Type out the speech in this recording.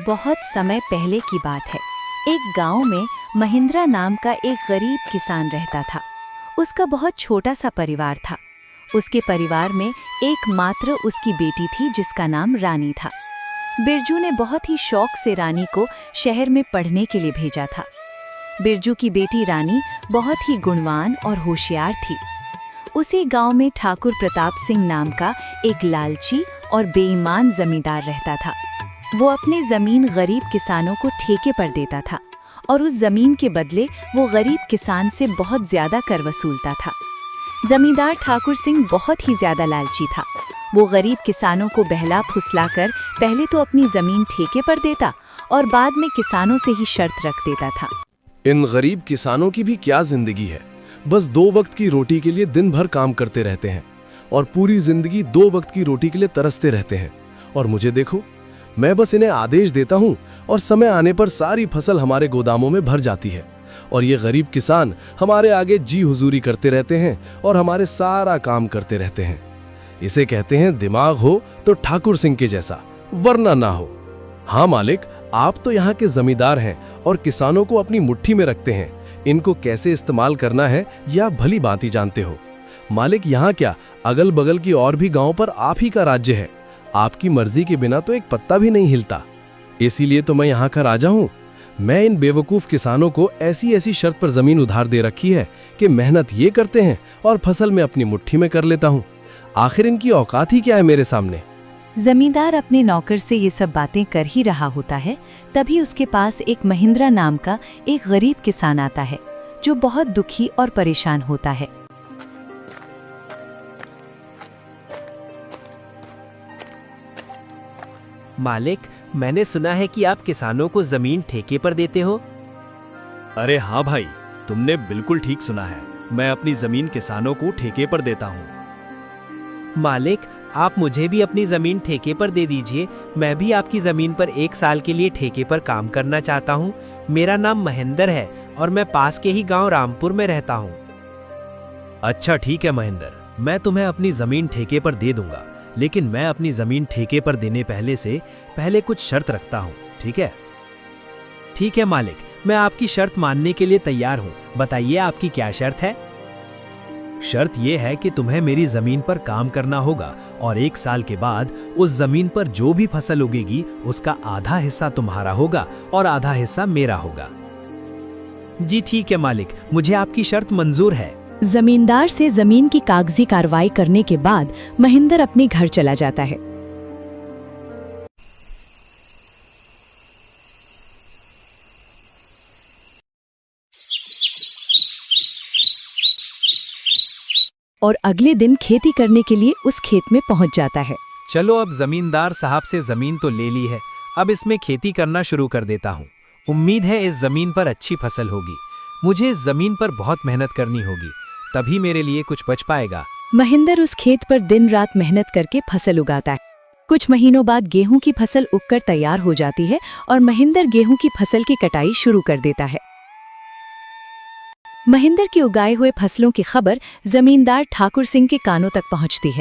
बहुत समय पहले की बात है। एक गांव में महिंद्रा नाम का एक गरीब किसान रहता था। उसका बहुत छोटा सा परिवार था। उसके परिवार में एकमात्र उसकी बेटी थी जिसका नाम रानी था। बिरजू ने बहुत ही शौक से रानी को शहर में पढ़ने के लिए भेजा था। बिरजू की बेटी रानी बहुत ही गुणवान और होशियार थी। उसी गांव में ठाकुर प्रताप सिंह नाम का एक लालची और बेईमान जमींदार रहता था। वो अपनी जमीन गरीब किसानों को ठेके पर देता था और उस जमीन के बदले वो गरीब किसान से बहुत ज्यादा कर वसूलता था। जमींदार ठाकुर सिंह बहुत ही ज्यादा लालची था। वो गरीब किसानों को बहला फुसलाकर पहले तो अपनी जमीन ठेके पर देता और बाद में किसानों से ही शर्त रख देता था। इन गरीब किसानों की भी क्या जिंदगी है। बस 2 वक्त की रोटी के लिए दिन भर काम करते रहते हैं और पूरी जिंदगी 2 वक्त की रोटी के लिए तरसते रहते हैं। और मुझे देखो, मैं बस इन्हें आदेश देता हूँ और समय आने पर सारी फसल हमारे गोदामों में भर जाती है और ये गरीब किसान हमारे आगे जी हुजूरी करते रहते हैं और हमारे सारा काम करते रहते हैं। इसे कहते हैं दिमाग हो तो ठाकुर सिंह के जैसा, वरना ना हो। हाँ मालिक, आप तो यहाँ के जमींदार हैं और किसानों को अपनी मुट्ठी में रखते हैं। इनको कैसे इस्तेमाल करना है यह आप भली भांति जानते हो। मालिक, यहाँ क्या, अगल बगल की और भी गाँव पर आप ही का राज्य है। आपकी मर्जी के बिना तो एक पत्ता भी नहीं हिलता। इसीलिए तो मैं यहाँ का राजा हूँ। मैं इन बेवकूफ किसानों को ऐसी ऐसी शर्त पर जमीन उधार दे रखी है कि मेहनत ये करते हैं और फसल में अपनी मुट्ठी में कर लेता हूँ। आखिर इनकी औकात ही क्या है मेरे सामने। जमींदार अपने नौकर से ये सब बातें कर ही रहा होता है, तभी उसके पास एक महिंद्रा नाम का एक गरीब किसान आता है जो बहुत दुखी और परेशान होता है। मालिक, मैंने सुना है कि आप किसानों को जमीन ठेके पर देते हो। अरे हाँ भाई, तुमने बिल्कुल ठीक सुना है। मैं अपनी जमीन किसानों को ठेके पर देता हूँ। मालिक, आप मुझे भी अपनी जमीन ठेके पर दे दीजिए। मैं भी आपकी जमीन पर 1 साल के लिए ठेके पर काम करना चाहता हूँ। मेरा नाम महेंद्र है और मैं पास के ही गांव रामपुर में रहता हूँ। अच्छा ठीक है महेंद्र, मैं तुम्हें अपनी जमीन ठेके पर दे दूंगा, लेकिन मैं अपनी जमीन ठेके पर देने पहले कुछ शर्त रखता हूँ, ठीक है? ठीक है मालिक, मैं आपकी शर्त मानने के लिए तैयार हूँ। बताइए आपकी क्या शर्त है? शर्त यह है कि तुम्हें मेरी जमीन पर काम करना होगा और 1 साल के बाद उस जमीन पर जो भी फसल उगेगी उसका आधा हिस्सा तुम्हारा होगा और आधा हिस्सा मेरा होगा। जी ठीक है मालिक, मुझे आपकी शर्त मंजूर है। जमींदार से जमीन की कागजी कार्रवाई करने के बाद महेंद्र अपने घर चला जाता है। और अगले दिन खेती करने के लिए उस खेत में पहुंच जाता है। चलो, अब जमींदार साहब से जमीन तो ले ली है, अब इसमें खेती करना शुरू कर देता हूँ। उम्मीद है इस जमीन पर अच्छी फसल होगी। मुझे इस जमीन पर बहुत मेहनत करनी होगी, तभी मेरे लिए कुछ बच पाएगा। महेंद्र उस खेत पर दिन रात मेहनत करके फसल उगाता है। कुछ महीनों बाद गेहूं की फसल उगकर तैयार हो जाती है और महेंद्र गेहूं की फसल की कटाई शुरू कर देता है। महेंद्र के उगाए हुए फसलों की खबर जमींदार ठाकुर सिंह के कानों तक पहुंचती है।